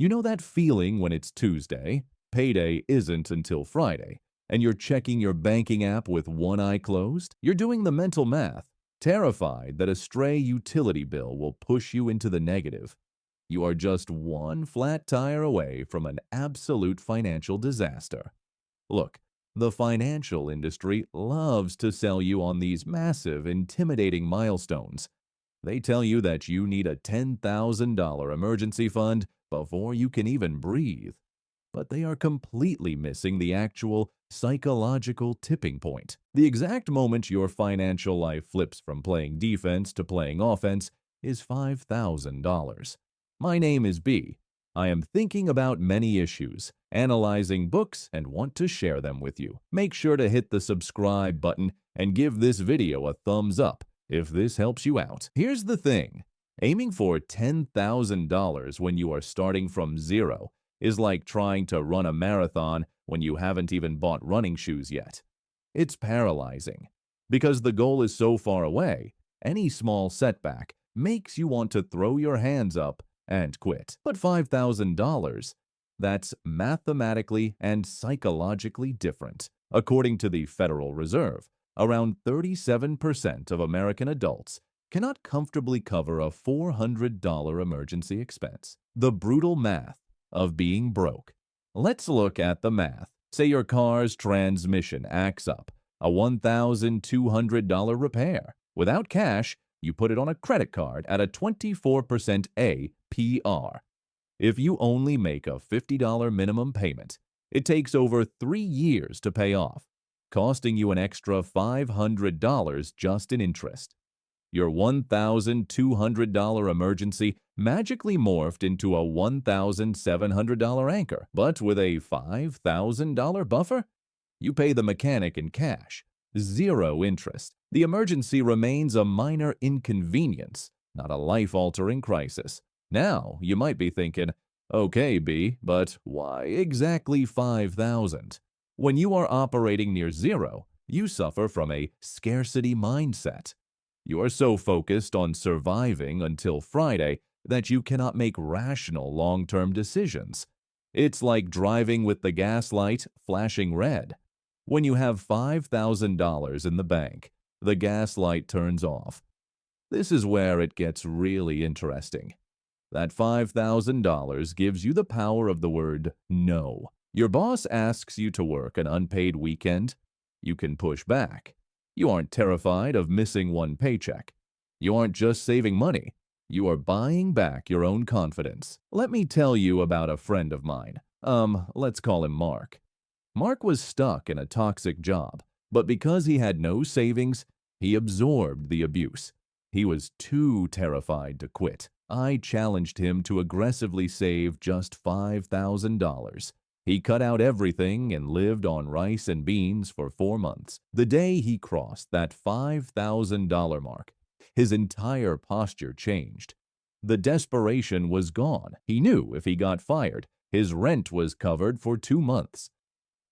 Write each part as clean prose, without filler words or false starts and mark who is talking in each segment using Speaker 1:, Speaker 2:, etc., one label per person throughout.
Speaker 1: You know that feeling when it's Tuesday, payday isn't until Friday, and you're checking your banking app with one eye closed? You're doing the mental math, terrified that a stray utility bill will push you into the negative. You are just one flat tire away from an absolute financial disaster. Look, the financial industry loves to sell you on these massive, intimidating milestones. They tell you that you need a $10,000 emergency fund before you can even breathe. But they are completely missing the actual psychological tipping point. The exact moment your financial life flips from playing defense to playing offense is $5,000. My name is B. I am thinking about many issues, analyzing books, and want to share them with you. Make sure to hit the subscribe button and give this video a thumbs up if this helps you out. Here's the thing. Aiming for $10,000 when you are starting from zero is like trying to run a marathon when you haven't even bought running shoes yet. It's paralyzing. Because the goal is so far away, any small setback makes you want to throw your hands up and quit. But $5,000, that's mathematically and psychologically different. According to the Federal Reserve, around 37% of American adults cannot comfortably cover a $400 emergency expense. The brutal math of being broke. Let's look at the math. Say your car's transmission acts up, a $1,200 repair. Without cash, you put it on a credit card at a 24% APR. If you only make a $50 minimum payment, it takes over 3 years to pay off, costing you an extra $500 just in interest. Your $1,200 emergency magically morphed into a $1,700 anchor, but with a $5,000 buffer? You pay the mechanic in cash, zero interest. The emergency remains a minor inconvenience, not a life-altering crisis. Now, you might be thinking, okay, B, but why exactly $5,000? When you are operating near zero, you suffer from a scarcity mindset. You are so focused on surviving until Friday that you cannot make rational long-term decisions. It's like driving with the gas light flashing red. When you have $5,000 in the bank, the gas light turns off. This is where it gets really interesting. That $5,000 gives you the power of the word no. Your boss asks you to work an unpaid weekend. You can push back. You aren't terrified of missing one paycheck. You aren't just saving money. You are buying back your own confidence. Let me tell you about a friend of mine. Let's call him Mark. Mark was stuck in a toxic job, but because he had no savings, he absorbed the abuse. He was too terrified to quit. I challenged him to aggressively save just $5,000. He cut out everything and lived on rice and beans for 4 months. The day he crossed that $5,000 mark, his entire posture changed. The desperation was gone. He knew if he got fired, his rent was covered for 2 months.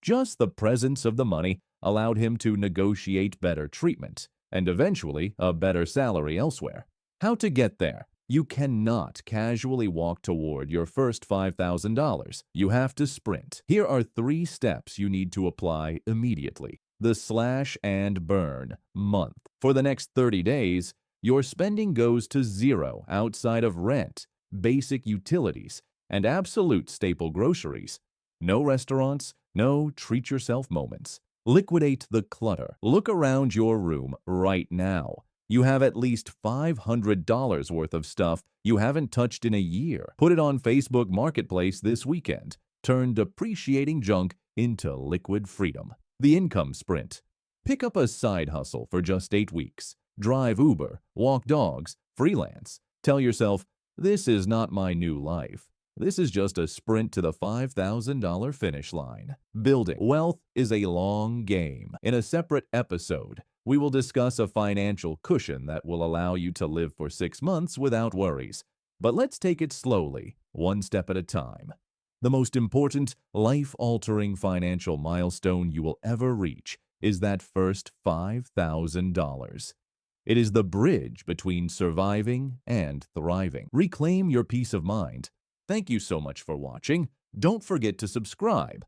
Speaker 1: Just the presence of the money allowed him to negotiate better treatment and eventually a better salary elsewhere. How to get there? You cannot casually walk toward your first $5,000. You have to sprint. Here are 3 steps you need to apply immediately. The slash and burn month. For the next 30 days, your spending goes to zero outside of rent, basic utilities, and absolute staple groceries. No restaurants, no treat-yourself moments. Liquidate the clutter. Look around your room right now. You have at least $500 worth of stuff you haven't touched in a year. Put it on Facebook Marketplace this weekend. Turn depreciating junk into liquid freedom. The income sprint. Pick up a side hustle for just 8 weeks. Drive Uber, walk dogs, freelance. Tell yourself, this is not my new life. This is just a sprint to the $5,000 finish line. Building wealth is a long game. In a separate episode, we will discuss a financial cushion that will allow you to live for 6 months without worries. But let's take it slowly, one step at a time. The most important, life-altering financial milestone you will ever reach is that first $5,000. It is the bridge between surviving and thriving. Reclaim your peace of mind. Thank you so much for watching. Don't forget to subscribe